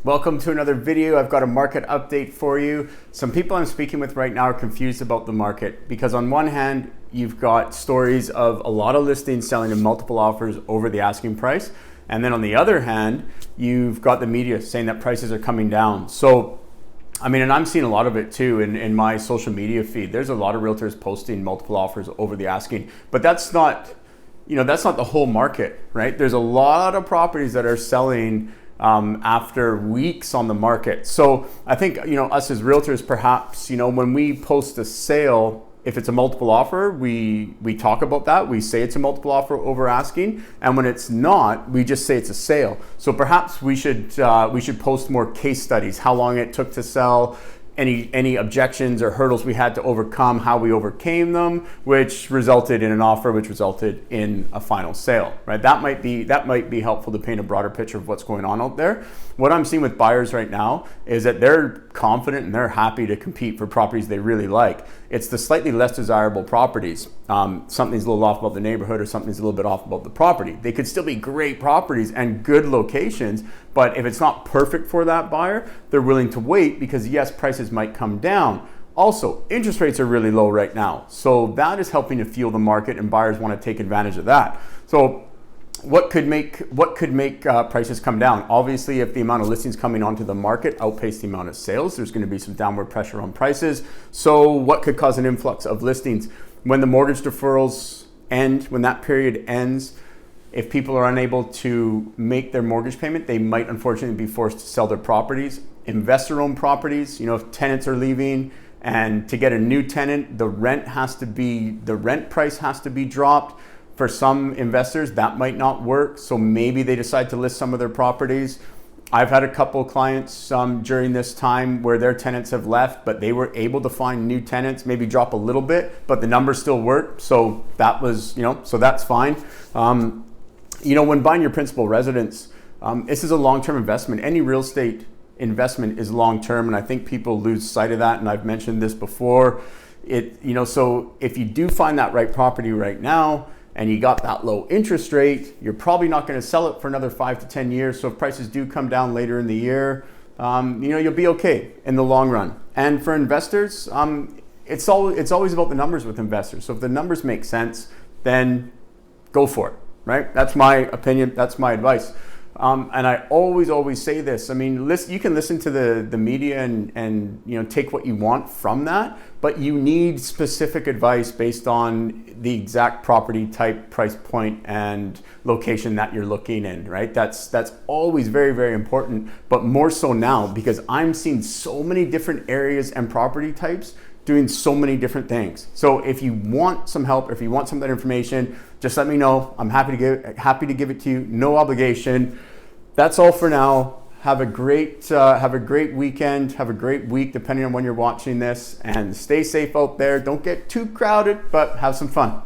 Welcome to another video. I've got a market update for you. Some people I'm speaking with right now are confused about the market because on one hand, you've got stories of a lot of listings selling in multiple offers over the asking price. And then on the other hand, you've got the media saying that prices are coming down. So, and I'm seeing a lot of it too in my social media feed. There's a lot of realtors posting multiple offers over the asking, but that's not the whole market, right? There's a lot of properties that are selling after weeks on the market. So I think, us as realtors, perhaps, when we post a sale, if it's a multiple offer, we talk about that. We say it's a multiple offer over asking. And when it's not, we just say it's a sale. So perhaps we should post more case studies, how long it took to sell, any objections or hurdles we had to overcome, how we overcame them, which resulted in an offer, which resulted in a final sale, right? That might be helpful to paint a broader picture of what's going on out there. What I'm seeing with buyers right now is that they're confident and they're happy to compete for properties they really like. It's the slightly less desirable properties. Something's a little off about the neighborhood or something's a little bit off about the property. They could still be great properties and good locations, but if it's not perfect for that buyer, they're willing to wait because yes, prices might come down. Also, interest rates are really low right now. So that is helping to fuel the market and buyers want to take advantage of that. So what could make prices come down? Obviously, if the amount of listings coming onto the market outpace the amount of sales, there's going to be some downward pressure on prices. So what could cause an influx of listings? When the mortgage deferrals end, when that period ends, if people are unable to make their mortgage payment, they might unfortunately be forced to sell their properties. Investor-owned properties, if tenants are leaving and to get a new tenant, the rent price has to be dropped. For some investors, that might not work. So maybe they decide to list some of their properties. I've had a couple of clients during this time where their tenants have left, but they were able to find new tenants, maybe drop a little bit, but the numbers still work. So that was, so that's fine. When buying your principal residence, this is a long-term investment. Any real estate investment is long-term, and I think people lose sight of that. And I've mentioned this before. So if you do find that right property right now, and you got that low interest rate, you're probably not going to sell it for another 5 to 10 years. So if prices do come down later in the year, you'll be okay in the long run. And for investors, it's always about the numbers with investors. So if the numbers make sense, then go for it, right? That's my opinion. That's my advice. And I always say this. You can listen to the media and take what you want from that, but you need specific advice based on the exact property type, price point, and location that you're looking in, right? That's always very, very important, but more so now because I'm seeing so many different areas and property types doing so many different things. So if you want some help, if you want some of that information, just let me know. I'm happy to give it to you. No obligation. That's all for now. Have a great weekend. Have a great week, depending on when you're watching this, and stay safe out there. Don't get too crowded, but have some fun.